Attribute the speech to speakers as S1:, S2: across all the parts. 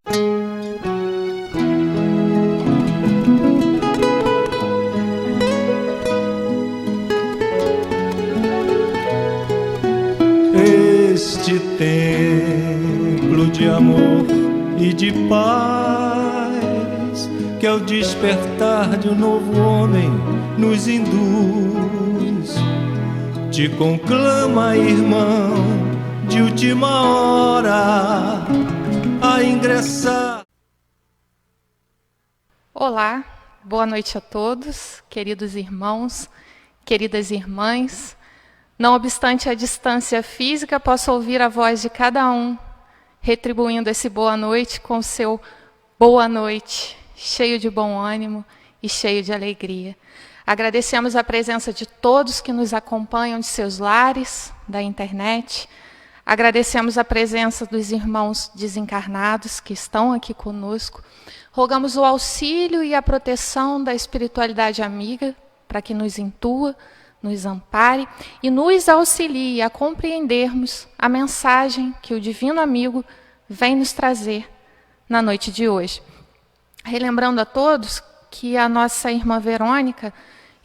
S1: Este templo de amor e de paz, que ao despertar de um novo homem nos induz, te conclama, irmão, de última hora a ingressar.
S2: Olá, boa noite a todos, queridos irmãos, queridas irmãs. Não obstante a distância física, posso ouvir a voz de cada um, retribuindo esse boa noite com o seu boa noite, cheio de bom ânimo e cheio de alegria. Agradecemos a presença de todos que nos acompanham de seus lares, da internet. Agradecemos a presença dos irmãos desencarnados que estão aqui conosco. Rogamos o auxílio e a proteção da espiritualidade amiga para que nos intua, nos ampare e nos auxilie a compreendermos a mensagem que o Divino Amigo vem nos trazer na noite de hoje. Relembrando a todos que a nossa irmã Verônica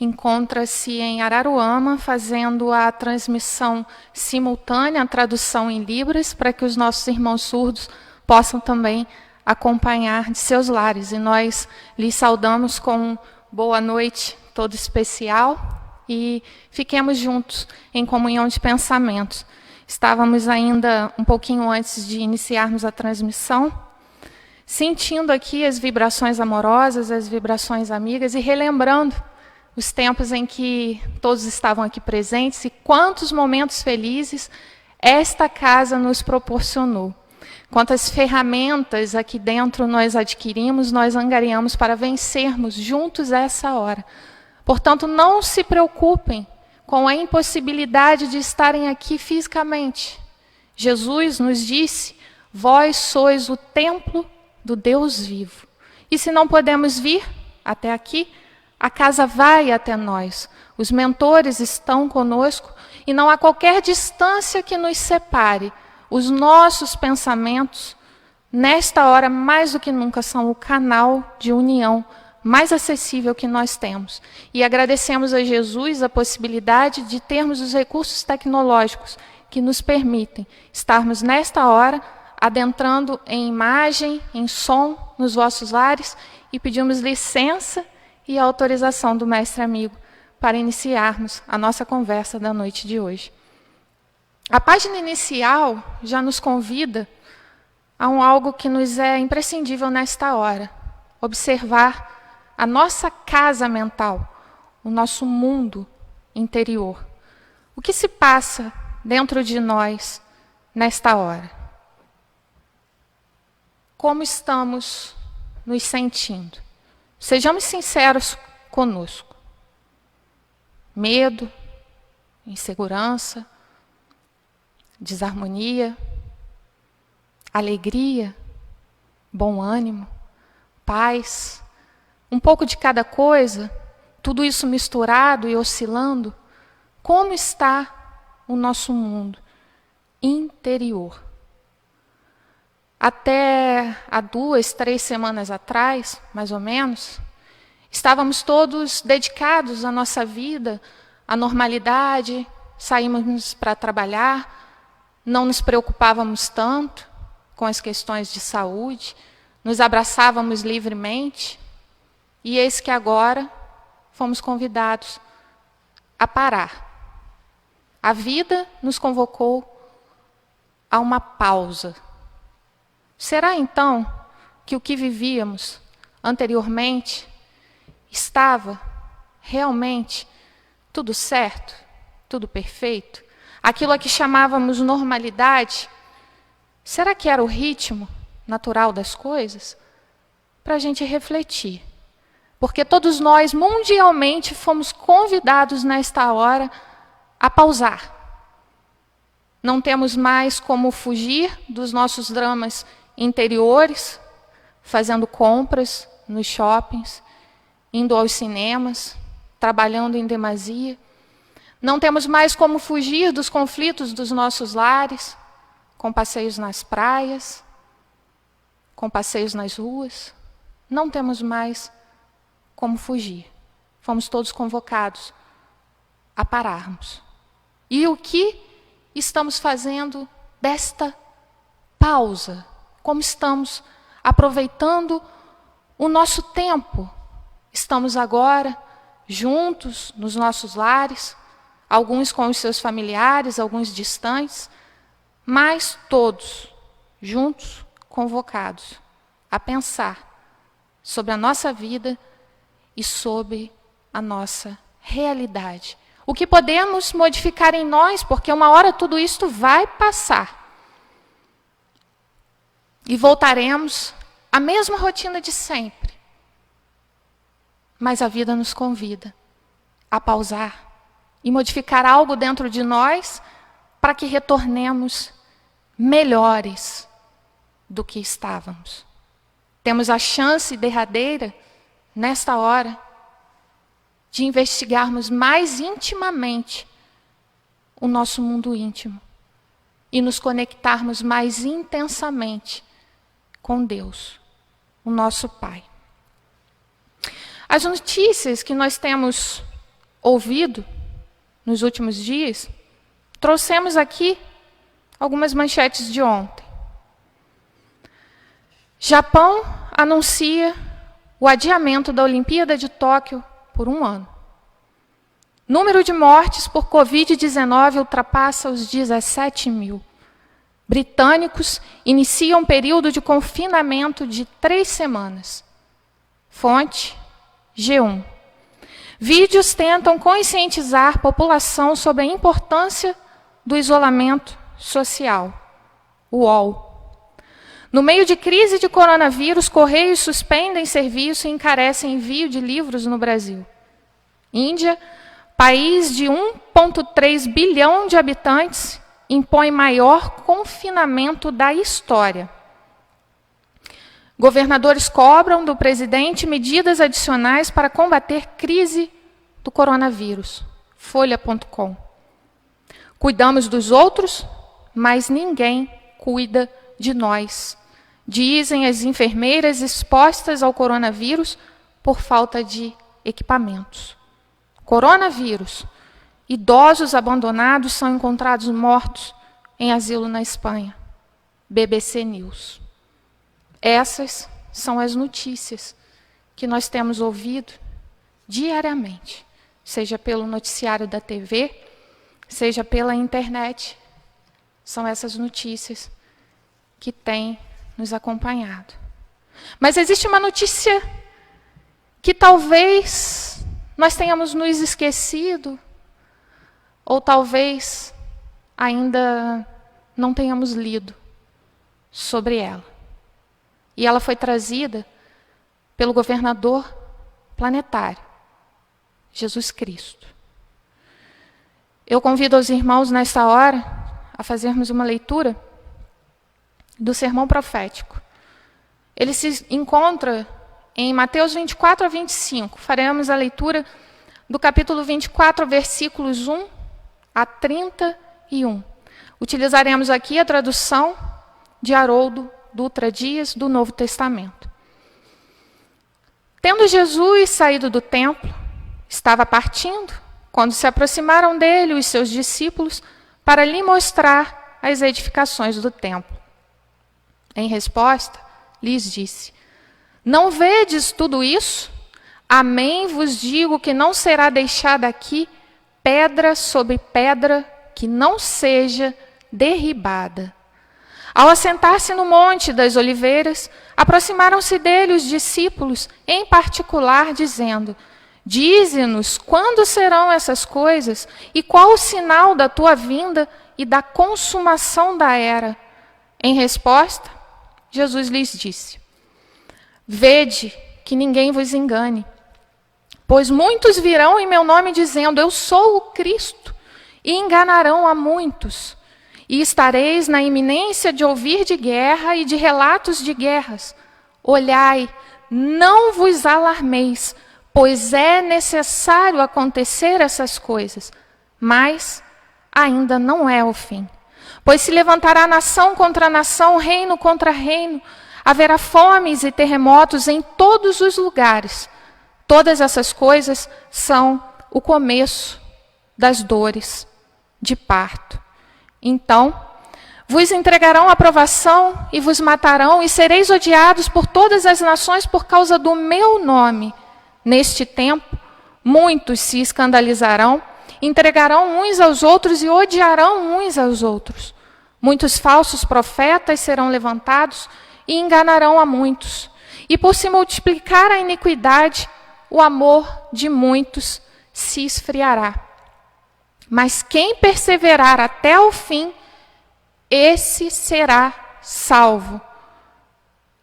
S2: encontra-se em Araruama fazendo a transmissão simultânea, a tradução em Libras, para que os nossos irmãos surdos possam também acompanhar de seus lares. E nós lhes saudamos com boa noite todo especial e fiquemos juntos em comunhão de pensamentos. Estávamos ainda um pouquinho antes de iniciarmos a transmissão, sentindo aqui as vibrações amorosas, as vibrações amigas e relembrando os tempos em que todos estavam aqui presentes e quantos momentos felizes esta casa nos proporcionou. Quantas ferramentas aqui dentro nós adquirimos, nós angariamos para vencermos juntos essa hora. Portanto, não se preocupem com a impossibilidade de estarem aqui fisicamente. Jesus nos disse, vós sois o templo do Deus vivo. E se não podemos vir até aqui, a casa vai até nós. Os mentores estão conosco e não há qualquer distância que nos separe. Os nossos pensamentos, nesta hora, mais do que nunca, são o canal de união mais acessível que nós temos. E agradecemos a Jesus a possibilidade de termos os recursos tecnológicos que nos permitem estarmos nesta hora adentrando em imagem, em som nos vossos lares e pedimos licença e a autorização do Mestre Amigo para iniciarmos a nossa conversa da noite de hoje. A página inicial já nos convida a algo que nos é imprescindível nesta hora, observar a nossa casa mental, o nosso mundo interior. O que se passa dentro de nós nesta hora? Como estamos nos sentindo? Sejamos sinceros conosco. Medo, insegurança, desarmonia, alegria, bom ânimo, paz, um pouco de cada coisa, tudo isso misturado e oscilando. Como está o nosso mundo interior? Até há 2, 3 semanas atrás, mais ou menos, estávamos todos dedicados à nossa vida, à normalidade, saímos para trabalhar, não nos preocupávamos tanto com as questões de saúde, nos abraçávamos livremente, e eis que agora fomos convidados a parar. A vida nos convocou a uma pausa. Será então que o que vivíamos anteriormente estava realmente tudo certo, tudo perfeito? Aquilo a que chamávamos normalidade, será que era o ritmo natural das coisas? Para a gente refletir. Porque todos nós, mundialmente, fomos convidados nesta hora a pausar. Não temos mais como fugir dos nossos dramas interiores, fazendo compras nos shoppings, indo aos cinemas, trabalhando em demasia. Não temos mais como fugir dos conflitos dos nossos lares, com passeios nas praias, com passeios nas ruas, não temos mais como fugir. Fomos todos convocados a pararmos. E o que estamos fazendo desta pausa? Como estamos aproveitando o nosso tempo? Estamos agora juntos nos nossos lares, alguns com os seus familiares, alguns distantes, mas todos juntos, convocados a pensar sobre a nossa vida e sobre a nossa realidade. O que podemos modificar em nós, porque uma hora tudo isto vai passar. E voltaremos à mesma rotina de sempre. Mas a vida nos convida a pausar e modificar algo dentro de nós para que retornemos melhores do que estávamos. Temos a chance derradeira, nesta hora, de investigarmos mais intimamente o nosso mundo íntimo e nos conectarmos mais intensamente com Deus, o nosso Pai. As notícias que nós temos ouvido nos últimos dias, trouxemos aqui algumas manchetes de ontem. Japão anuncia o adiamento da Olimpíada de Tóquio por 1 ano. Número de mortes por Covid-19 ultrapassa os 17 mil. Britânicos iniciam um período de confinamento de 3 semanas. Fonte, G1. Vídeos tentam conscientizar a população sobre a importância do isolamento social. UOL. No meio de crise de coronavírus, Correios suspendem serviço e encarecem envio de livros no Brasil. Índia, país de 1,3 bilhão de habitantes, impõe maior confinamento da história. Governadores cobram do presidente medidas adicionais para combater crise do coronavírus. Folha.com. Cuidamos dos outros, mas ninguém cuida de nós, dizem as enfermeiras expostas ao coronavírus por falta de equipamentos. Coronavírus. Idosos abandonados são encontrados mortos em asilo na Espanha. BBC News. Essas são as notícias que nós temos ouvido diariamente, seja pelo noticiário da TV, seja pela internet. São essas notícias que têm nos acompanhado. Mas existe uma notícia que talvez nós tenhamos nos esquecido, ou talvez ainda não tenhamos lido sobre ela. E ela foi trazida pelo governador planetário, Jesus Cristo. Eu convido os irmãos nesta hora a fazermos uma leitura do sermão profético. Ele se encontra em Mateus 24 a 25. Faremos a leitura do capítulo 24, versículos 1 a 31. Utilizaremos aqui a tradução de Haroldo Dutra Dias, do Novo Testamento. Tendo Jesus saído do templo, estava partindo, quando se aproximaram dele os seus discípulos para lhe mostrar as edificações do templo. Em resposta, lhes disse: não vedes tudo isso? Amém vos digo que não será deixada aqui pedra sobre pedra que não seja derribada. Ao assentar-se no Monte das Oliveiras, aproximaram-se dele os discípulos, em particular, dizendo: dize-nos quando serão essas coisas e qual o sinal da tua vinda e da consumação da era. Em resposta, Jesus lhes disse: vede que ninguém vos engane, pois muitos virão em meu nome dizendo: eu sou o Cristo, e enganarão a muitos. E estareis na iminência de ouvir de guerra e de relatos de guerras. Olhai, não vos alarmeis, pois é necessário acontecer essas coisas, mas ainda não é o fim. Pois se levantará nação contra nação, reino contra reino, Haverá fomes e terremotos em todos os lugares. Todas essas coisas são o começo das dores de parto. Então, vos entregarão a provação e vos matarão, e sereis odiados por todas as nações por causa do meu nome. Neste tempo, muitos se escandalizarão, entregarão uns aos outros e odiarão uns aos outros. Muitos falsos profetas serão levantados e enganarão a muitos. E por se multiplicar a iniquidade, o amor de muitos se esfriará. Mas quem perseverar até o fim, esse será salvo.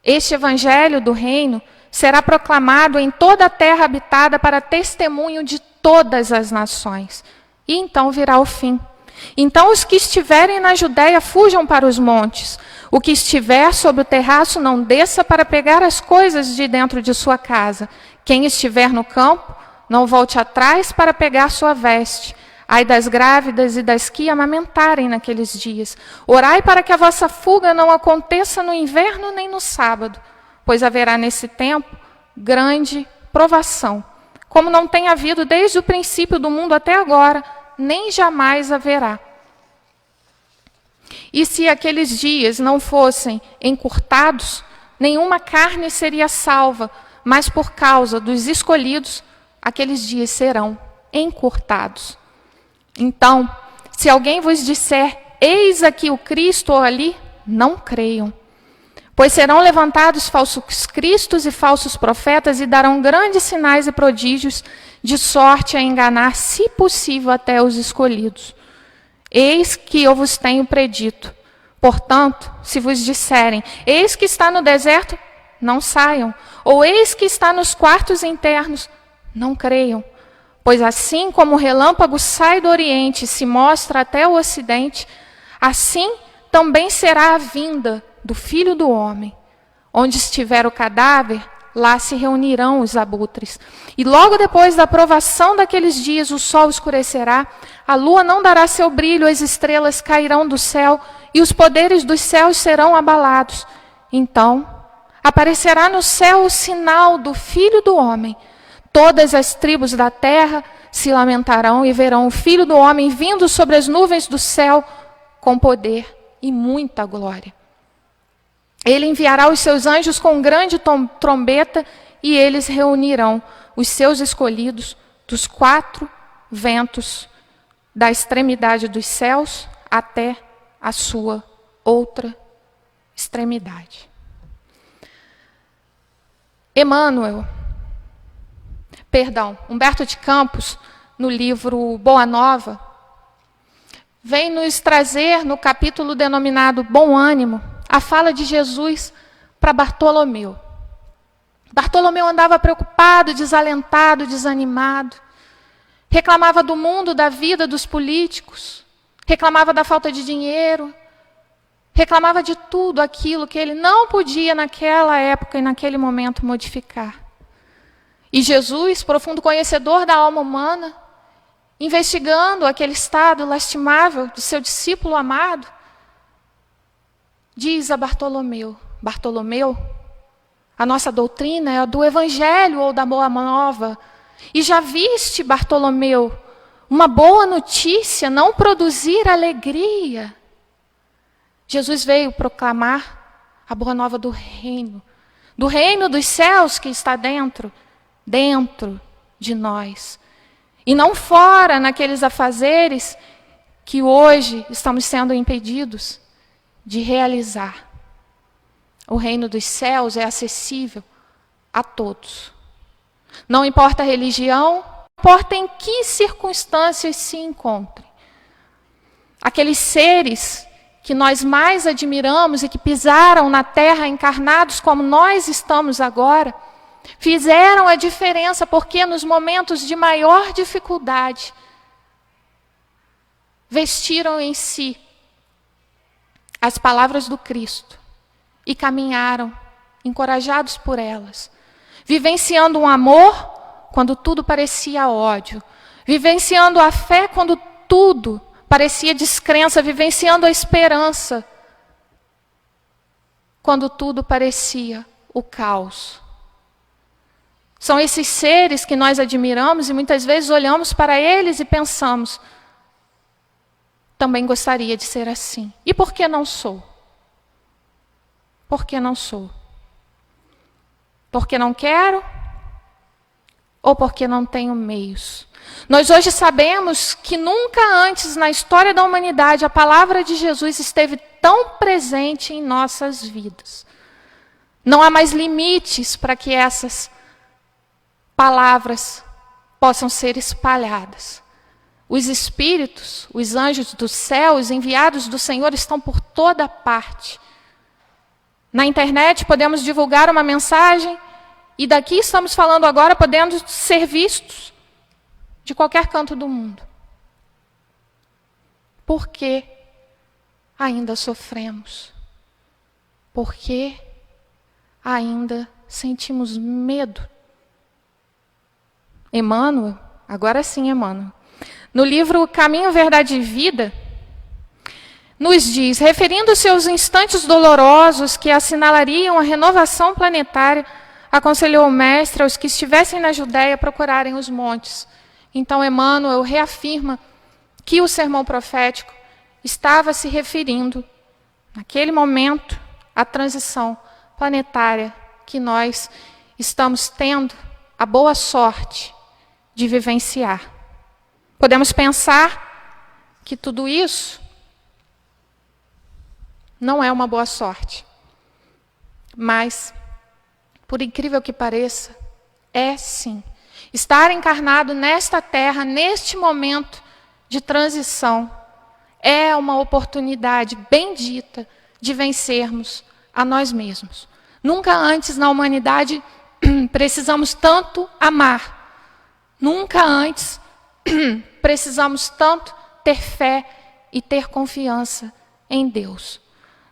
S2: Este evangelho do reino será proclamado em toda a terra habitada para testemunho de todas as nações. E então virá o fim. Então os que estiverem na Judéia fujam para os montes. O que estiver sobre o terraço não desça para pegar as coisas de dentro de sua casa. Quem estiver no campo, não volte atrás para pegar sua veste. Ai das grávidas e das que amamentarem naqueles dias. Orai para que a vossa fuga não aconteça no inverno nem no sábado, pois haverá nesse tempo grande provação, como não tem havido desde o princípio do mundo até agora, nem jamais haverá. E se aqueles dias não fossem encurtados, nenhuma carne seria salva, mas por causa dos escolhidos, aqueles dias serão encurtados. Então, se alguém vos disser, eis aqui o Cristo ou ali, não creiam. Pois serão levantados falsos cristos e falsos profetas e darão grandes sinais e prodígios, de sorte a enganar, se possível, até os escolhidos. Eis que eu vos tenho predito. Portanto, se vos disserem, eis que está no deserto, não saiam. Ou eis que está nos quartos internos, não creiam. Pois assim como o relâmpago sai do oriente e se mostra até o ocidente, assim também será a vinda do Filho do Homem. Onde estiver o cadáver, lá se reunirão os abutres. E logo depois da provação daqueles dias, o sol escurecerá, a lua não dará seu brilho, as estrelas cairão do céu, e os poderes dos céus serão abalados. Então, aparecerá no céu o sinal do Filho do Homem. Todas as tribos da terra se lamentarão e verão o Filho do Homem vindo sobre as nuvens do céu com poder e muita glória. Ele enviará os seus anjos com grande trombeta e eles reunirão os seus escolhidos dos 4 ventos, da extremidade dos céus até a sua outra extremidade. Humberto de Campos, no livro Boa Nova, vem nos trazer, no capítulo denominado Bom Ânimo, a fala de Jesus para Bartolomeu. Bartolomeu andava preocupado, desalentado, desanimado. Reclamava do mundo, da vida, dos políticos. Reclamava da falta de dinheiro. Reclamava de tudo aquilo que ele não podia naquela época e naquele momento modificar. E Jesus, profundo conhecedor da alma humana, investigando aquele estado lastimável do seu discípulo amado, diz a Bartolomeu, Bartolomeu, a nossa doutrina é a do Evangelho ou da Boa Nova. E já viste, Bartolomeu, uma boa notícia não produzir alegria. Jesus veio proclamar a Boa Nova do reino dos céus que está dentro de nós. E não fora naqueles afazeres que hoje estamos sendo impedidos de realizar. O reino dos céus é acessível a todos. Não importa a religião, não importa em que circunstâncias se encontrem. Aqueles seres que nós mais admiramos e que pisaram na terra encarnados como nós estamos agora, fizeram a diferença porque nos momentos de maior dificuldade, vestiram em si as palavras do Cristo e caminharam, encorajados por elas, vivenciando um amor quando tudo parecia ódio, vivenciando a fé quando tudo parecia descrença, vivenciando a esperança quando tudo parecia o caos. São esses seres que nós admiramos e muitas vezes olhamos para eles e pensamos, também gostaria de ser assim. E por que não sou? Por que não sou? Porque não quero? Ou porque não tenho meios? Nós hoje sabemos que nunca antes na história da humanidade a palavra de Jesus esteve tão presente em nossas vidas. Não há mais limites para que essas palavras possam ser espalhadas. Os espíritos, os anjos do céu, os enviados do Senhor estão por toda parte. Na internet podemos divulgar uma mensagem e daqui estamos falando agora podendo ser vistos de qualquer canto do mundo. Por que ainda sofremos? Por que ainda sentimos medo? Emmanuel, agora sim, Emmanuel, no livro Caminho, Verdade e Vida, nos diz, referindo-se aos instantes dolorosos que assinalariam a renovação planetária, aconselhou o mestre aos que estivessem na Judéia procurarem os montes. Então Emmanuel reafirma que o sermão profético estava se referindo, naquele momento, à transição planetária que nós estamos tendo a boa sorte de vivenciar. Podemos pensar que tudo isso não é uma boa sorte. Mas, por incrível que pareça, é sim. Estar encarnado nesta terra, neste momento de transição, é uma oportunidade bendita de vencermos a nós mesmos. Nunca antes na humanidade precisamos tanto amar. Nunca antes precisamos tanto ter fé e ter confiança em Deus.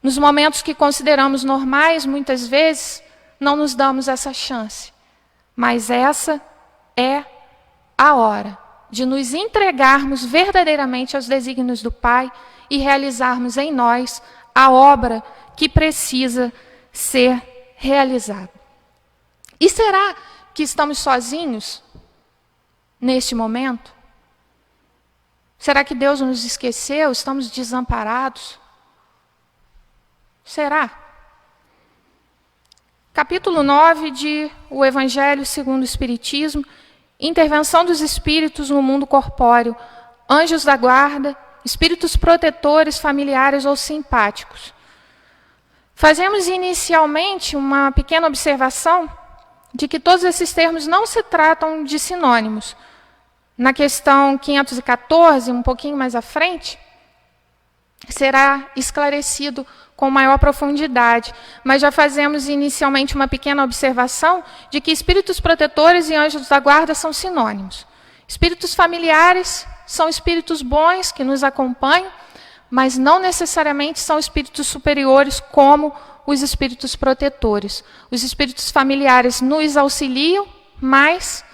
S2: Nos momentos que consideramos normais, muitas vezes, não nos damos essa chance. Mas essa é a hora de nos entregarmos verdadeiramente aos desígnios do Pai e realizarmos em nós a obra que precisa ser realizada. E será que estamos sozinhos neste momento? Será que Deus nos esqueceu? Estamos desamparados? Será? Capítulo 9 de O Evangelho segundo o Espiritismo, intervenção dos espíritos no mundo corpóreo, anjos da guarda, espíritos protetores, familiares ou simpáticos. Fazemos inicialmente uma pequena observação de que todos esses termos não se tratam de sinônimos. Na questão 514, um pouquinho mais à frente, será esclarecido com maior profundidade, mas já fazemos inicialmente uma pequena observação de que espíritos protetores e anjos da guarda são sinônimos. Espíritos familiares são espíritos bons que nos acompanham, mas não necessariamente são espíritos superiores como os espíritos protetores. Os espíritos familiares nos auxiliam, mas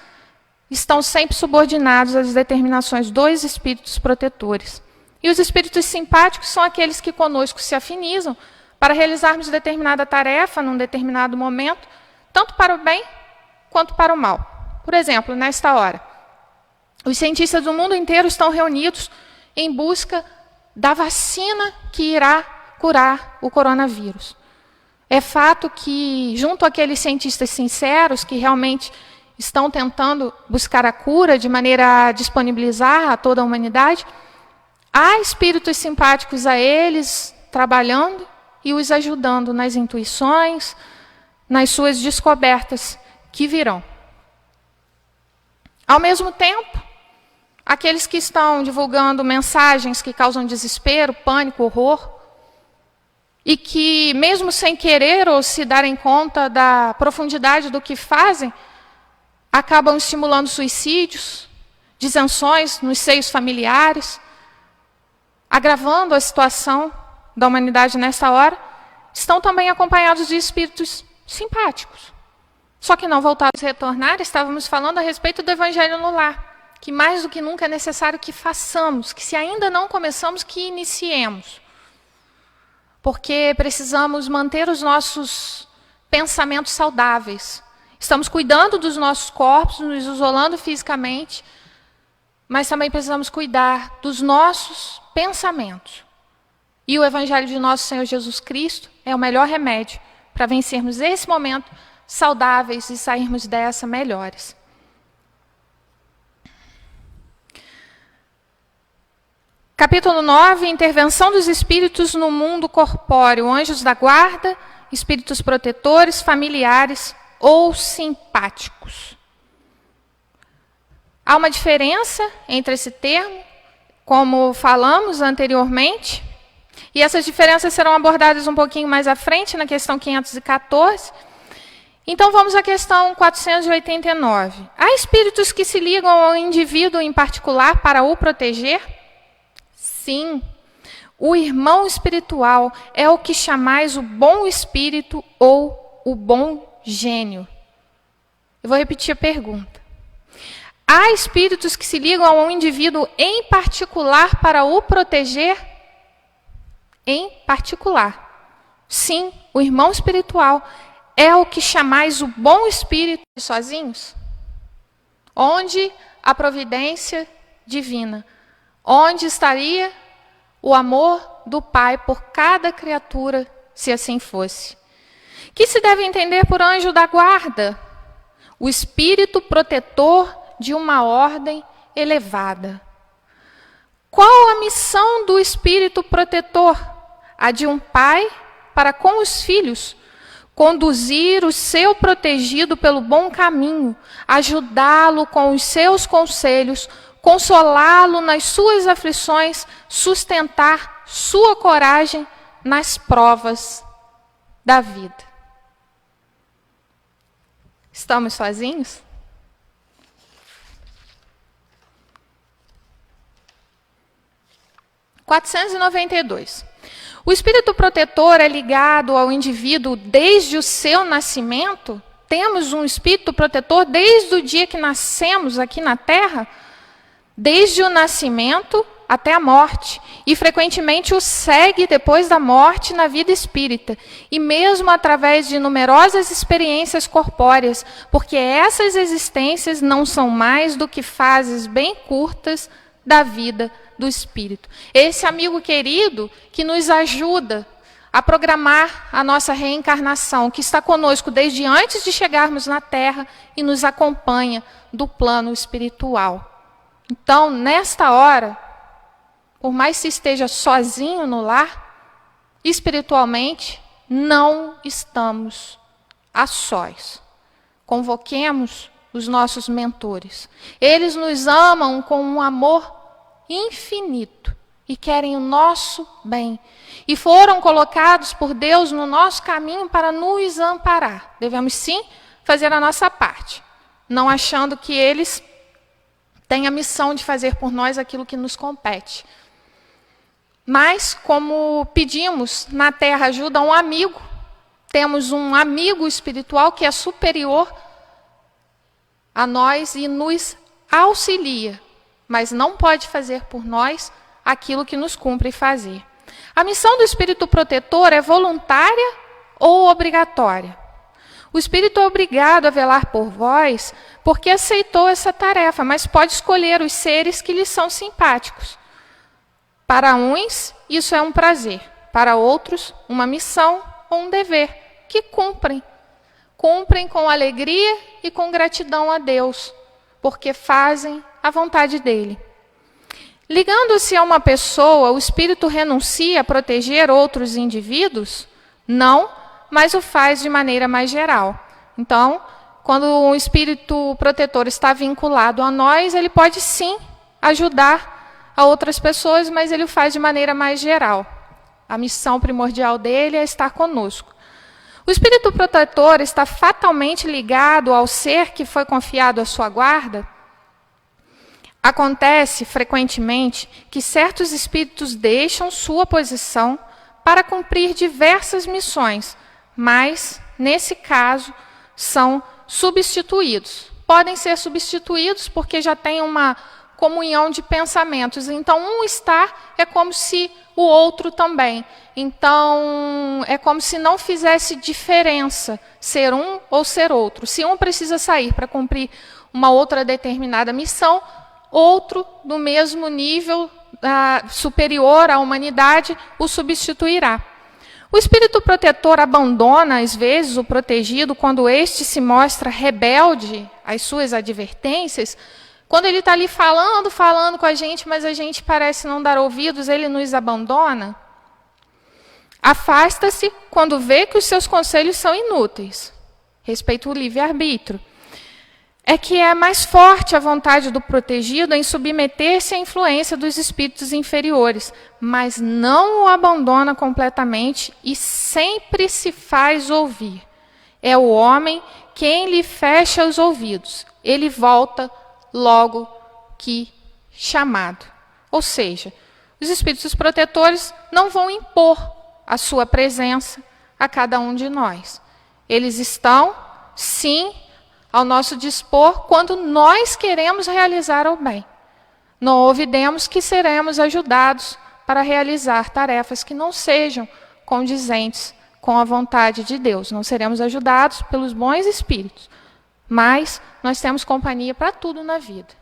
S2: estão sempre subordinados às determinações dos espíritos protetores. E os espíritos simpáticos são aqueles que conosco se afinizam para realizarmos determinada tarefa num determinado momento, tanto para o bem quanto para o mal. Por exemplo, nesta hora, os cientistas do mundo inteiro estão reunidos em busca da vacina que irá curar o coronavírus. É fato que, junto àqueles cientistas sinceros que realmente estão tentando buscar a cura de maneira a disponibilizar a toda a humanidade, há espíritos simpáticos a eles, trabalhando e os ajudando nas intuições, nas suas descobertas que virão. Ao mesmo tempo, aqueles que estão divulgando mensagens que causam desespero, pânico, horror, e que, mesmo sem querer ou se darem conta da profundidade do que fazem, acabam estimulando suicídios, disenções nos seios familiares, agravando a situação da humanidade nessa hora, estão também acompanhados de espíritos simpáticos. Só que não voltados a retornar, estávamos falando a respeito do Evangelho no Lar, que mais do que nunca é necessário que façamos, que se ainda não começamos, que iniciemos. porque precisamos manter os nossos pensamentos saudáveis. Estamos cuidando dos nossos corpos, nos isolando fisicamente, mas também precisamos cuidar dos nossos pensamentos. E o Evangelho de nosso Senhor Jesus Cristo é o melhor remédio para vencermos esse momento saudáveis e sairmos dessa melhores. Capítulo 9, intervenção dos espíritos no mundo corpóreo, anjos da guarda, espíritos protetores, familiares ou simpáticos. Há uma diferença entre esse termo, como falamos anteriormente, e essas diferenças serão abordadas um pouquinho mais à frente, na questão 514. Então vamos à questão 489. Há espíritos que se ligam ao indivíduo em particular para o proteger? Sim, o irmão espiritual é o que chamais o bom espírito ou o bom gênio. Eu vou repetir a pergunta. Há espíritos que se ligam a um indivíduo em particular para o proteger? Em particular. Sim, o irmão espiritual é o que chamais o bom espírito. Sozinhos? Onde a providência divina? Onde estaria o amor do Pai por cada criatura, se assim fosse? Que se deve entender por anjo da guarda? O espírito protetor de uma ordem elevada. Qual a missão do espírito protetor? A de um pai para com os filhos, conduzir o seu protegido pelo bom caminho, ajudá-lo com os seus conselhos, consolá-lo nas suas aflições, sustentar sua coragem nas provas da vida. Estamos sozinhos? (492) O espírito protetor é ligado ao indivíduo desde o seu nascimento? Temos um espírito protetor desde o dia que nascemos aqui na Terra? Desde o nascimento até a morte, e frequentemente o segue depois da morte na vida espírita, e mesmo através de numerosas experiências corpóreas, porque essas existências não são mais do que fases bem curtas da vida do espírito. Esse amigo querido que nos ajuda a programar a nossa reencarnação, que está conosco desde antes de chegarmos na Terra e nos acompanha do plano espiritual. Então, nesta hora, por mais que esteja sozinho no lar, espiritualmente, não estamos a sós. Convoquemos os nossos mentores. Eles nos amam com um amor infinito e querem o nosso bem. E foram colocados por Deus no nosso caminho para nos amparar. Devemos sim fazer a nossa parte, não achando que eles têm a missão de fazer por nós aquilo que nos compete. Mas, como pedimos na Terra ajuda a um amigo, temos um amigo espiritual que é superior a nós e nos auxilia, mas não pode fazer por nós aquilo que nos cumpre fazer. A missão do espírito protetor é voluntária ou obrigatória? O espírito é obrigado a velar por vós porque aceitou essa tarefa, mas pode escolher os seres que lhe são simpáticos. Para uns, isso é um prazer. Para outros, uma missão ou um dever que cumprem. Cumprem com alegria e com gratidão a Deus, porque fazem a vontade dele. Ligando-se a uma pessoa, o espírito renuncia a proteger outros indivíduos? Não, mas o faz de maneira mais geral. Então, quando um espírito protetor está vinculado a nós, ele pode sim ajudar a outras pessoas, mas ele o faz de maneira mais geral. A missão primordial dele é estar conosco. O espírito protetor está fatalmente ligado ao ser que foi confiado à sua guarda? Acontece frequentemente que certos espíritos deixam sua posição para cumprir diversas missões, mas, nesse caso, são substituídos. Podem ser substituídos porque já têm uma comunhão de pensamentos. Então, um estar é como se o outro também. Então, é como se não fizesse diferença ser um ou ser outro. Se um precisa sair para cumprir uma outra determinada missão, outro do mesmo nível superior à humanidade o substituirá. O espírito protetor abandona, às vezes, o protegido quando este se mostra rebelde às suas advertências. Quando ele está ali falando com a gente, mas a gente parece não dar ouvidos, ele nos abandona. Afasta-se quando vê que os seus conselhos são inúteis. Respeito ao livre-arbítrio. É que é mais forte a vontade do protegido em submeter-se à influência dos espíritos inferiores, mas não o abandona completamente e sempre se faz ouvir. É o homem quem lhe fecha os ouvidos. Ele volta logo que chamado. Ou seja, os espíritos protetores não vão impor a sua presença a cada um de nós. Eles estão, sim, ao nosso dispor quando nós queremos realizar o bem. Não ouvidemos que seremos ajudados para realizar tarefas que não sejam condizentes com a vontade de Deus. Não seremos ajudados pelos bons espíritos, mas nós temos companhia para tudo na vida.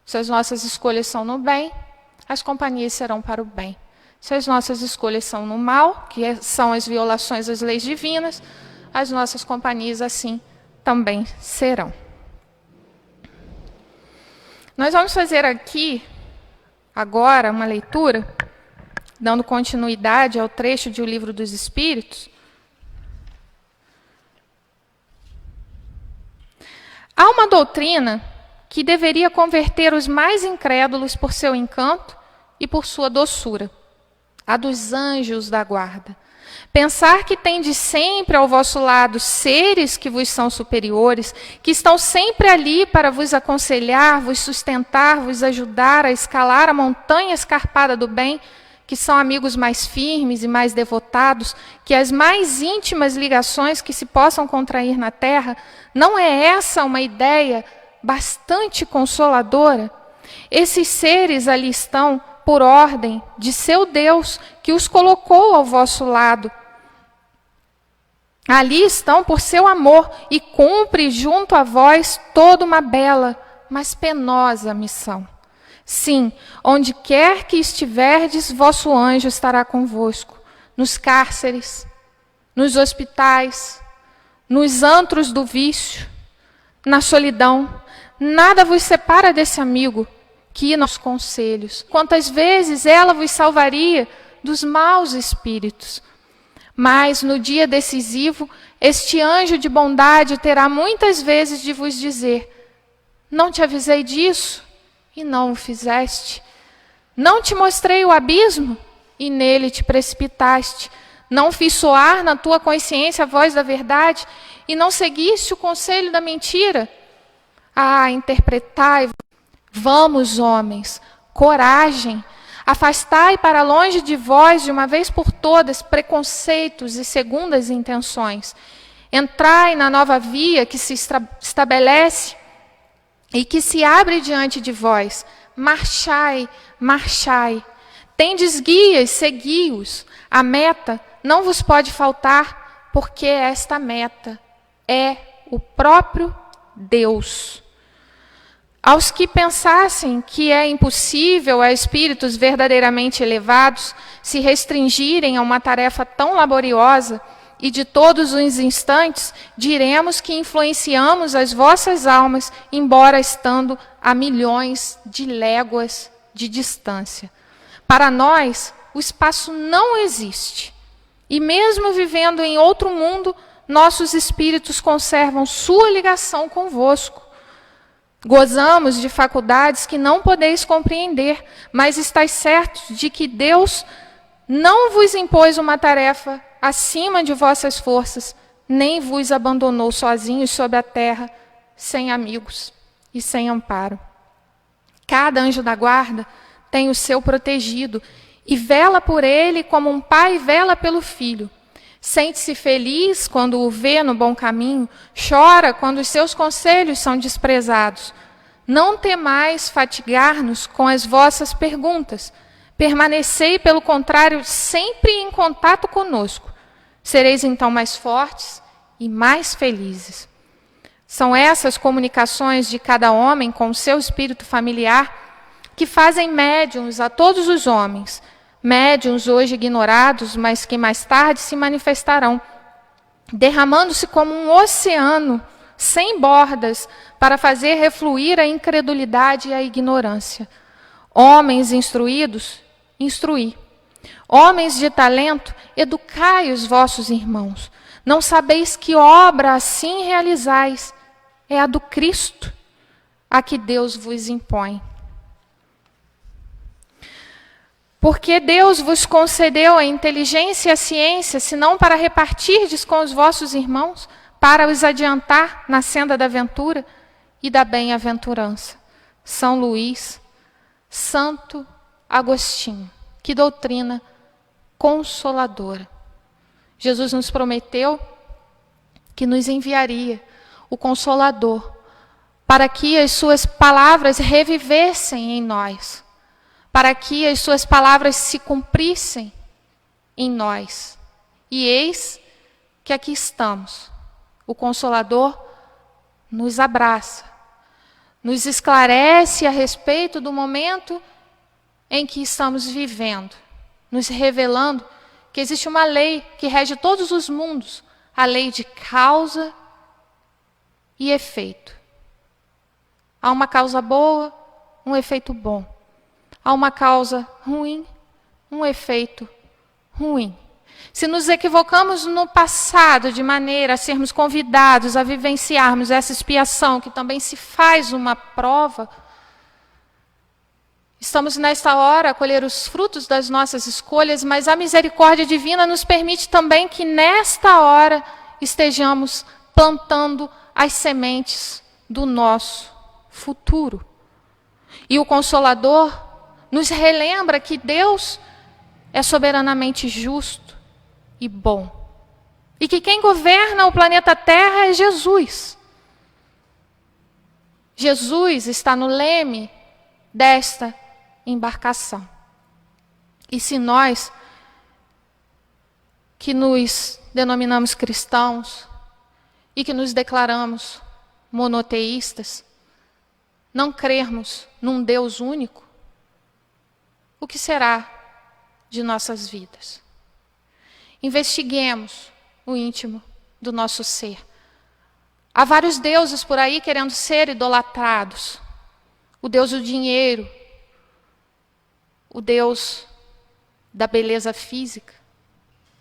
S2: Se as nossas escolhas são no bem, as companhias serão para o bem. Se as nossas escolhas são no mal, que são as violações das leis divinas, as nossas companhias assim também serão. Nós vamos fazer aqui, agora, uma leitura, dando continuidade ao trecho de O Livro dos Espíritos. Há uma doutrina que deveria converter os mais incrédulos por seu encanto e por sua doçura, a dos anjos da guarda. Pensar que tendes sempre ao vosso lado seres que vos são superiores, que estão sempre ali para vos aconselhar, vos sustentar, vos ajudar a escalar a montanha escarpada do bem, que são amigos mais firmes e mais devotados, que as mais íntimas ligações que se possam contrair na terra, não é essa uma ideia bastante consoladora? Esses seres ali estão por ordem de seu Deus, que os colocou ao vosso lado. Ali estão por seu amor e cumpre junto a vós toda uma bela, mas penosa missão. Sim, onde quer que estiverdes, vosso anjo estará convosco, nos cárceres, nos hospitais, nos antros do vício, na solidão. Nada vos separa desse amigo que nos conselhos. Quantas vezes ela vos salvaria dos maus espíritos. Mas no dia decisivo, este anjo de bondade terá muitas vezes de vos dizer: não te avisei disso e não o fizeste. Não te mostrei o abismo e nele te precipitaste. Não fiz soar na tua consciência a voz da verdade e não seguiste o conselho da mentira. Ah, interpretai. Vamos, homens, coragem. Afastai para longe de vós, de uma vez por todas, preconceitos e segundas intenções. Entrai na nova via que se estabelece e que se abre diante de vós. Marchai, marchai. Tendes guias, segui-os. A meta não vos pode faltar, porque esta meta é o próprio Deus. Aos que pensassem que é impossível a espíritos verdadeiramente elevados se restringirem a uma tarefa tão laboriosa, e de todos os instantes diremos que influenciamos as vossas almas, embora estando a milhões de léguas de distância. Para nós, o espaço não existe. E mesmo vivendo em outro mundo, nossos espíritos conservam sua ligação convosco. Gozamos de faculdades que não podeis compreender, mas estáis certos de que Deus não vos impôs uma tarefa acima de vossas forças, nem vos abandonou sozinhos sobre a terra, sem amigos e sem amparo. Cada anjo da guarda tem o seu protegido e vela por ele como um pai vela pelo filho. Sente-se feliz quando o vê no bom caminho, chora quando os seus conselhos são desprezados. Não temais fatigar-nos com as vossas perguntas. Permanecei, pelo contrário, sempre em contato conosco. Sereis então mais fortes e mais felizes. São essas comunicações de cada homem com o seu espírito familiar que fazem médiuns a todos os homens. Médiuns hoje ignorados, mas que mais tarde se manifestarão, derramando-se como um oceano sem bordas para fazer refluir a incredulidade e a ignorância. Homens instruídos, instruí. Homens de talento, educai os vossos irmãos. Não sabeis que obra assim realizais? É a do Cristo, a que Deus vos impõe. Porque Deus vos concedeu a inteligência e a ciência, senão para repartirdes com os vossos irmãos, para os adiantar na senda da ventura e da bem-aventurança. São Luís, Santo Agostinho. Que doutrina consoladora. Jesus nos prometeu que nos enviaria o Consolador para que as suas palavras revivessem em nós, para que as suas palavras se cumprissem em nós. E eis que aqui estamos. O Consolador nos abraça, nos esclarece a respeito do momento em que estamos vivendo, nos revelando que existe uma lei que rege todos os mundos, a lei de causa e efeito. Há uma causa boa, um efeito bom. Há uma causa ruim, um efeito ruim. Se nos equivocamos no passado de maneira a sermos convidados a vivenciarmos essa expiação, que também se faz uma prova, estamos nesta hora a colher os frutos das nossas escolhas, mas a misericórdia divina nos permite também que nesta hora estejamos plantando as sementes do nosso futuro. E o Consolador nos relembra que Deus é soberanamente justo e bom. E que quem governa o planeta Terra é Jesus. Jesus está no leme desta embarcação. E se nós, que nos denominamos cristãos e que nos declaramos monoteístas, não crermos num Deus único, o que será de nossas vidas? Investiguemos o íntimo do nosso ser. Há vários deuses por aí querendo ser idolatrados. O Deus do dinheiro, o Deus da beleza física,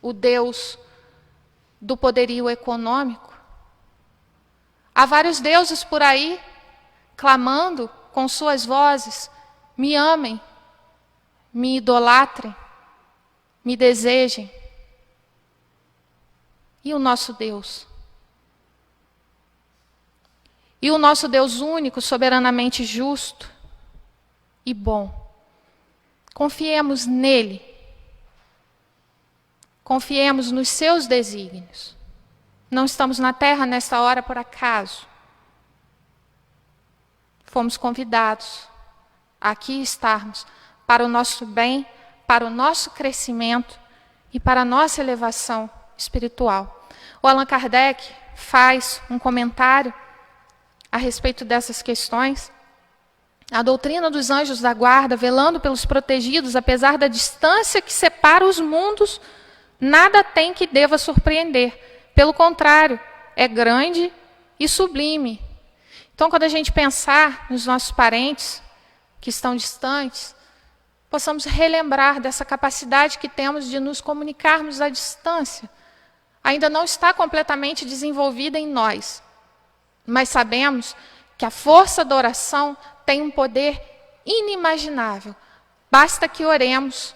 S2: o Deus do poderio econômico. Há vários deuses por aí clamando com suas vozes: me amem, me idolatrem, me desejem. E o nosso Deus? E o nosso Deus único, soberanamente justo e bom? Confiemos nele. Confiemos nos seus desígnios. Não estamos na terra nesta hora por acaso. Fomos convidados a aqui estarmos para o nosso bem, para o nosso crescimento e para a nossa elevação espiritual. O Allan Kardec faz um comentário a respeito dessas questões. A doutrina dos anjos da guarda, velando pelos protegidos, apesar da distância que separa os mundos, nada tem que deva surpreender. Pelo contrário, é grande e sublime. Então, quando a gente pensar nos nossos parentes que estão distantes, possamos relembrar dessa capacidade que temos de nos comunicarmos à distância. Ainda não está completamente desenvolvida em nós, mas sabemos que a força da oração tem um poder inimaginável. Basta que oremos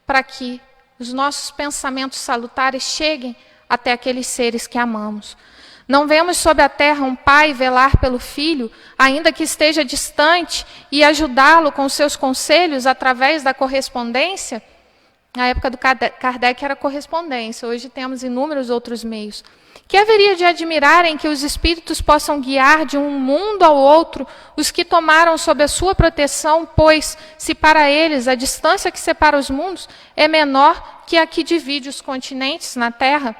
S2: para que os nossos pensamentos salutares cheguem até aqueles seres que amamos. Não vemos sobre a terra um pai velar pelo filho, ainda que esteja distante, e ajudá-lo com seus conselhos através da correspondência? Na época do Kardec era correspondência, hoje temos inúmeros outros meios. Que haveria de admirar em que os espíritos possam guiar de um mundo ao outro os que tomaram sob a sua proteção, pois, se para eles a distância que separa os mundos é menor que a que divide os continentes na Terra,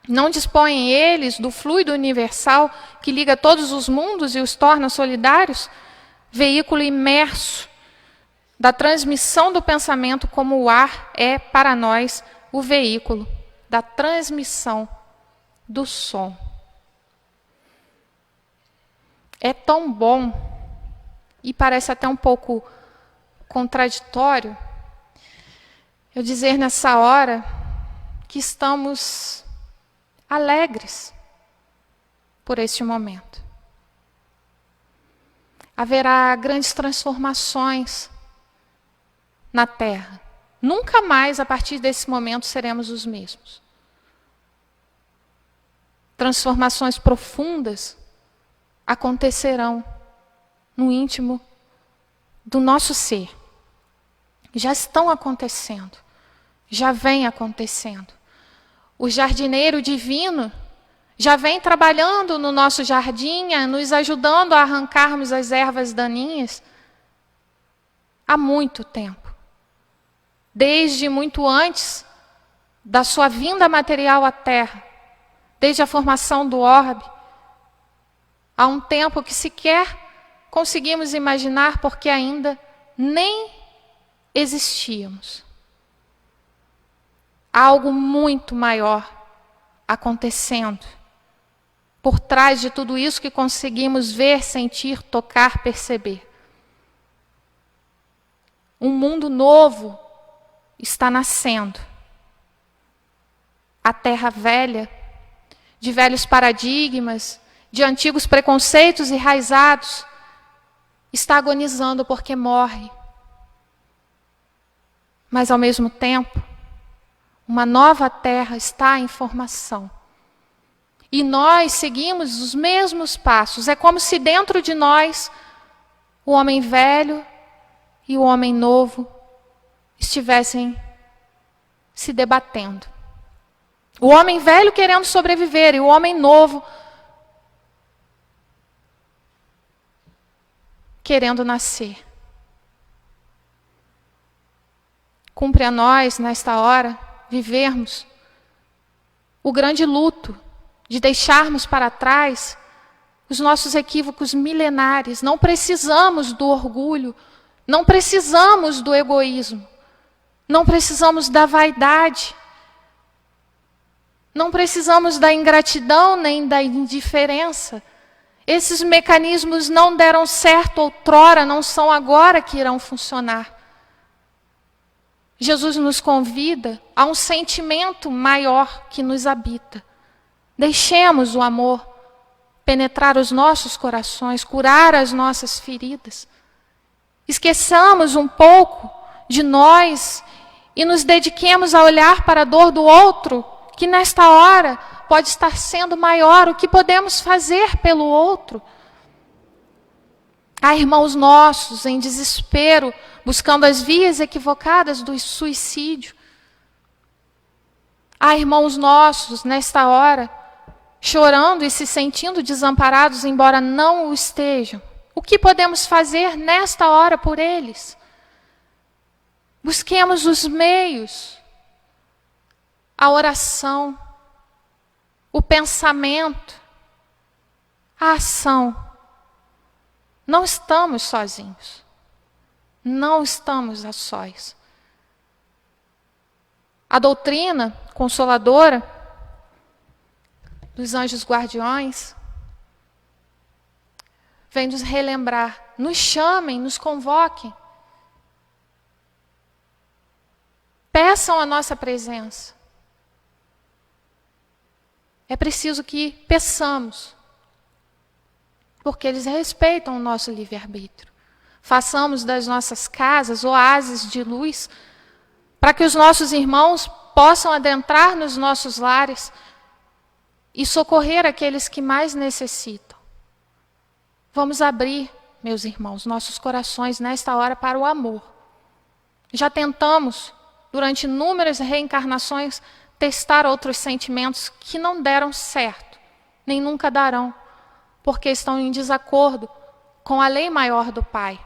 S2: não dispõem eles do fluido universal que liga todos os mundos e os torna solidários? Veículo imerso da transmissão do pensamento, como o ar é para nós o veículo da transmissão do som. É tão bom, e parece até um pouco contraditório, eu dizer nessa hora que estamos alegres por este momento. Haverá grandes transformações na Terra. Nunca mais, a partir desse momento, seremos os mesmos. Transformações profundas acontecerão no íntimo do nosso ser. Já estão acontecendo. Já vem acontecendo. O jardineiro divino já vem trabalhando no nosso jardim, nos ajudando a arrancarmos as ervas daninhas há muito tempo. Desde muito antes da sua vinda material à Terra, desde a formação do orbe, há um tempo que sequer conseguimos imaginar porque ainda nem existíamos. Há algo muito maior acontecendo por trás de tudo isso que conseguimos ver, sentir, tocar, perceber. Um mundo novo está nascendo. A terra velha, de velhos paradigmas, de antigos preconceitos enraizados, está agonizando porque morre. Mas, ao mesmo tempo, uma nova terra está em formação. E nós seguimos os mesmos passos. É como se dentro de nós, o homem velho e o homem novo estivessem se debatendo. O homem velho querendo sobreviver e o homem novo querendo nascer. Cumpre a nós, nesta hora, vivermos o grande luto de deixarmos para trás os nossos equívocos milenares. Não precisamos do orgulho, não precisamos do egoísmo, não precisamos da vaidade, não precisamos da ingratidão nem da indiferença. Esses mecanismos não deram certo outrora, não são agora que irão funcionar. Jesus nos convida a um sentimento maior que nos habita. Deixemos o amor penetrar os nossos corações, curar as nossas feridas. Esqueçamos um pouco de nós e nos dediquemos a olhar para a dor do outro, que nesta hora pode estar sendo maior. O que podemos fazer pelo outro? Há irmãos nossos em desespero, buscando as vias equivocadas do suicídio. Há irmãos nossos, nesta hora, chorando e se sentindo desamparados, embora não o estejam. O que podemos fazer nesta hora por eles? Busquemos os meios, a oração, o pensamento, a ação. Não estamos sozinhos. Não estamos a sós. A doutrina consoladora dos anjos guardiões vem nos relembrar, nos chamem, nos convoquem. Peçam a nossa presença. É preciso que peçamos, porque eles respeitam o nosso livre-arbítrio. Façamos das nossas casas oásis de luz, para que os nossos irmãos possam adentrar nos nossos lares e socorrer aqueles que mais necessitam. Vamos abrir, meus irmãos, nossos corações nesta hora para o amor. Já tentamos durante inúmeras reencarnações, testar outros sentimentos que não deram certo, nem nunca darão, porque estão em desacordo com a lei maior do Pai.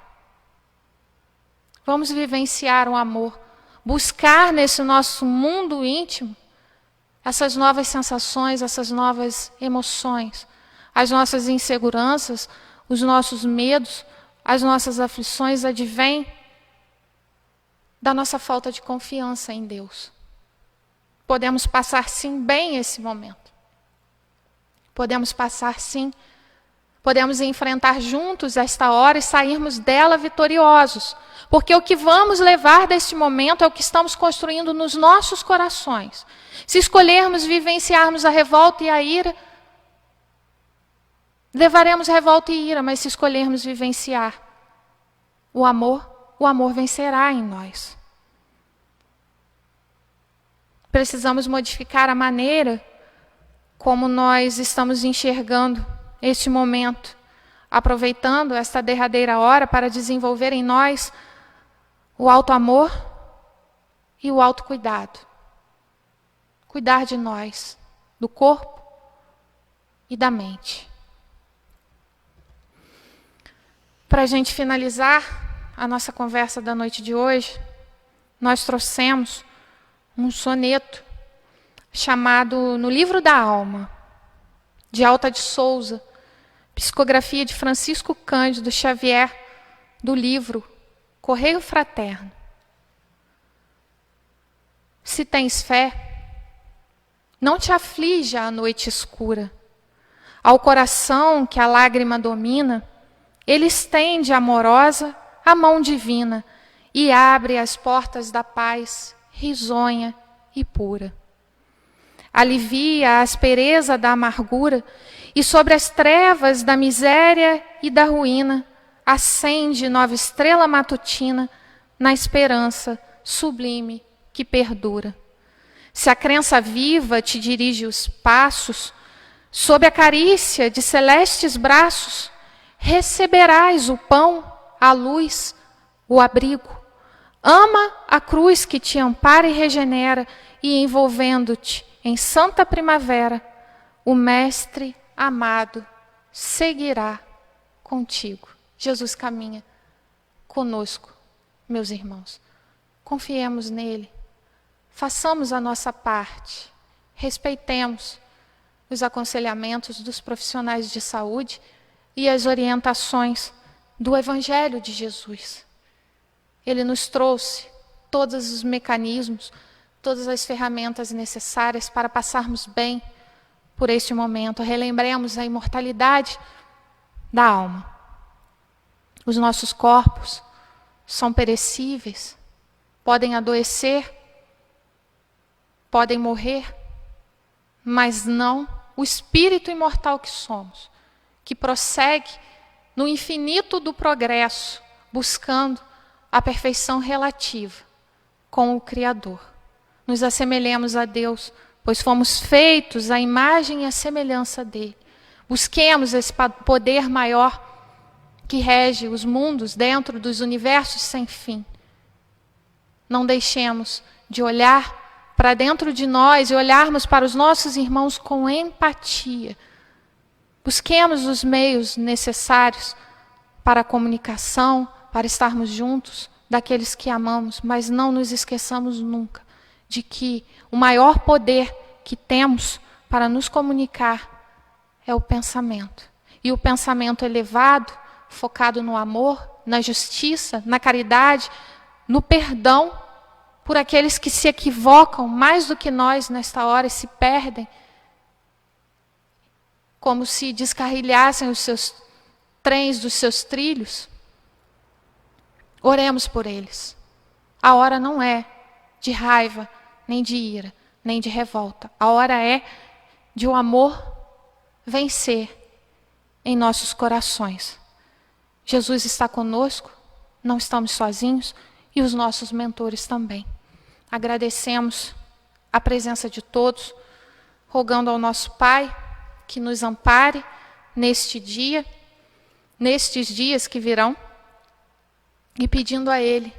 S2: Vamos vivenciar o amor, buscar nesse nosso mundo íntimo essas novas sensações, essas novas emoções, as nossas inseguranças, os nossos medos, as nossas aflições advêm da nossa falta de confiança em Deus. Podemos passar sim bem esse momento. Podemos passar sim. Podemos enfrentar juntos esta hora e sairmos dela vitoriosos. Porque o que vamos levar deste momento é o que estamos construindo nos nossos corações. Se escolhermos vivenciarmos a revolta e a ira, levaremos revolta e ira, mas se escolhermos vivenciar o amor vencerá em nós. Precisamos modificar a maneira como nós estamos enxergando este momento, aproveitando esta derradeira hora para desenvolver em nós o alto amor e o autocuidado. Cuidar de nós, do corpo e da mente. Para a gente finalizar a nossa conversa da noite de hoje, nós trouxemos um soneto chamado No Livro da Alma, de Alta de Souza, psicografia de Francisco Cândido Xavier, do livro Correio Fraterno. Se tens fé, não te aflija a noite escura. Ao coração que a lágrima domina, ele estende amorosa a mão divina e abre as portas da paz, risonha e pura. Alivia a aspereza da amargura e sobre as trevas da miséria e da ruína acende nova estrela matutina na esperança sublime que perdura. Se a crença viva te dirige os passos, sob a carícia de celestes braços, receberás o pão, a luz, o abrigo. Ama a cruz que te ampara e regenera, e envolvendo-te em santa primavera, o Mestre amado seguirá contigo. Jesus caminha conosco, meus irmãos. Confiemos nele. Façamos a nossa parte. Respeitemos os aconselhamentos dos profissionais de saúde e as orientações do Evangelho de Jesus. Ele nos trouxe todos os mecanismos, todas as ferramentas necessárias para passarmos bem por este momento. Relembremos a imortalidade da alma. Os nossos corpos são perecíveis, podem adoecer, podem morrer, mas não o espírito imortal que somos, que prossegue no infinito do progresso, buscando a perfeição relativa com o Criador. Nos assemelhemos a Deus, pois fomos feitos à imagem e à semelhança dele. Busquemos esse poder maior que rege os mundos dentro dos universos sem fim. Não deixemos de olhar para dentro de nós e olharmos para os nossos irmãos com empatia. Busquemos os meios necessários para a comunicação, para estarmos juntos daqueles que amamos, mas não nos esqueçamos nunca de que o maior poder que temos para nos comunicar é o pensamento. E o pensamento elevado, focado no amor, na justiça, na caridade, no perdão por aqueles que se equivocam mais do que nós nesta hora e se perdem, como se descarrilhassem os seus trens dos seus trilhos. Oremos por eles. A hora não é de raiva, nem de ira, nem de revolta. A hora é de o amor vencer em nossos corações. Jesus está conosco, não estamos sozinhos, e os nossos mentores também. Agradecemos a presença de todos, rogando ao nosso Pai que nos ampare neste dia, nestes dias que virão, e pedindo a Ele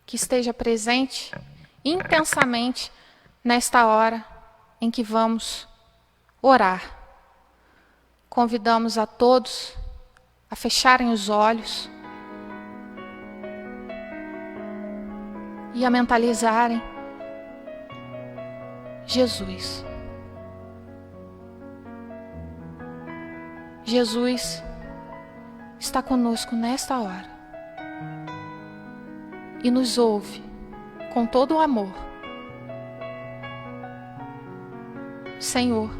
S2: que esteja presente intensamente nesta hora em que vamos orar. Convidamos a todos a fecharem os olhos e a mentalizarem Jesus. Jesus está conosco nesta hora e nos ouve com todo o amor. Senhor,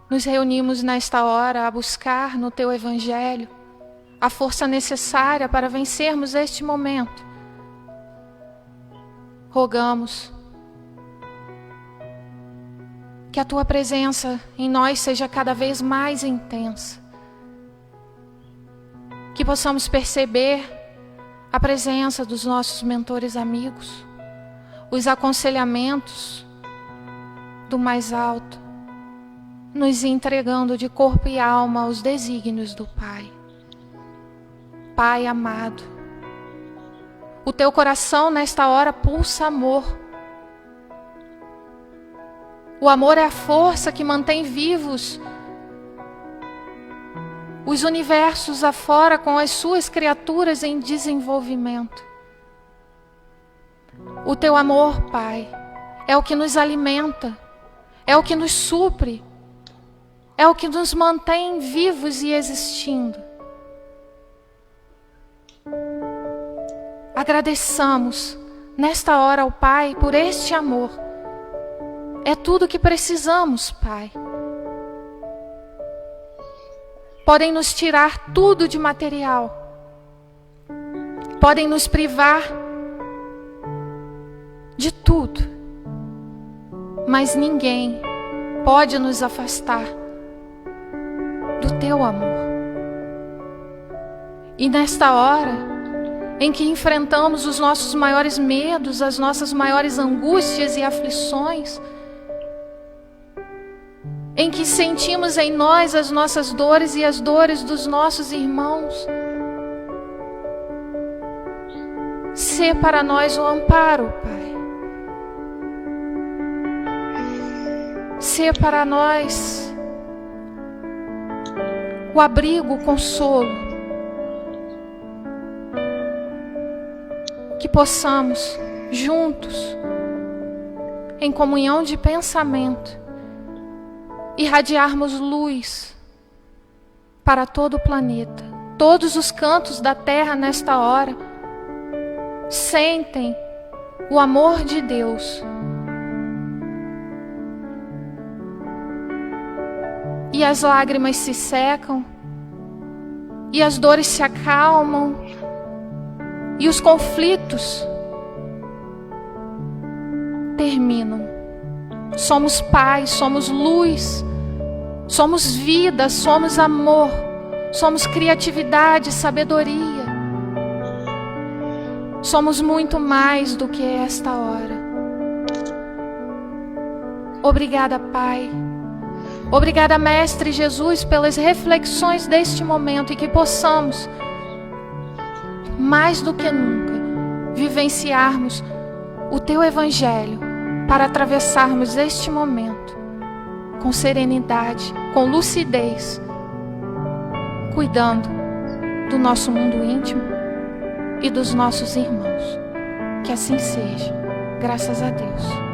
S2: nos reunimos nesta hora a buscar no Teu Evangelho a força necessária para vencermos este momento. Rogamos que a Tua presença em nós seja cada vez mais intensa. Que possamos perceber a presença dos nossos mentores amigos, os aconselhamentos do mais alto, nos entregando de corpo e alma aos desígnios do Pai. Pai amado, o Teu coração nesta hora pulsa amor. O amor é a força que mantém vivos os universos afora com as suas criaturas em desenvolvimento. O Teu amor, Pai, é o que nos alimenta, é o que nos supre, é o que nos mantém vivos e existindo. Agradeçamos nesta hora ao Pai por este amor. É tudo o que precisamos, Pai. Podem nos tirar tudo de material. Podem nos privar de tudo. Mas ninguém pode nos afastar do Teu amor. E nesta hora em que enfrentamos os nossos maiores medos, as nossas maiores angústias e aflições, em que sentimos em nós as nossas dores e as dores dos nossos irmãos, sê para nós o amparo, Pai. Sê para nós o abrigo, o consolo. Que possamos, juntos, em comunhão de pensamento, irradiarmos luz para todo o planeta. Todos os cantos da terra nesta hora sentem o amor de Deus. E as lágrimas se secam, e as dores se acalmam, e os conflitos terminam. Somos paz, somos luz, somos vida, somos amor, somos criatividade, sabedoria. Somos muito mais do que esta hora. Obrigada, Pai. Obrigada, Mestre Jesus, pelas reflexões deste momento e que possamos, mais do que nunca, vivenciarmos o Teu Evangelho para atravessarmos este momento com serenidade, com lucidez, cuidando do nosso mundo íntimo e dos nossos irmãos. Que assim seja, graças a Deus.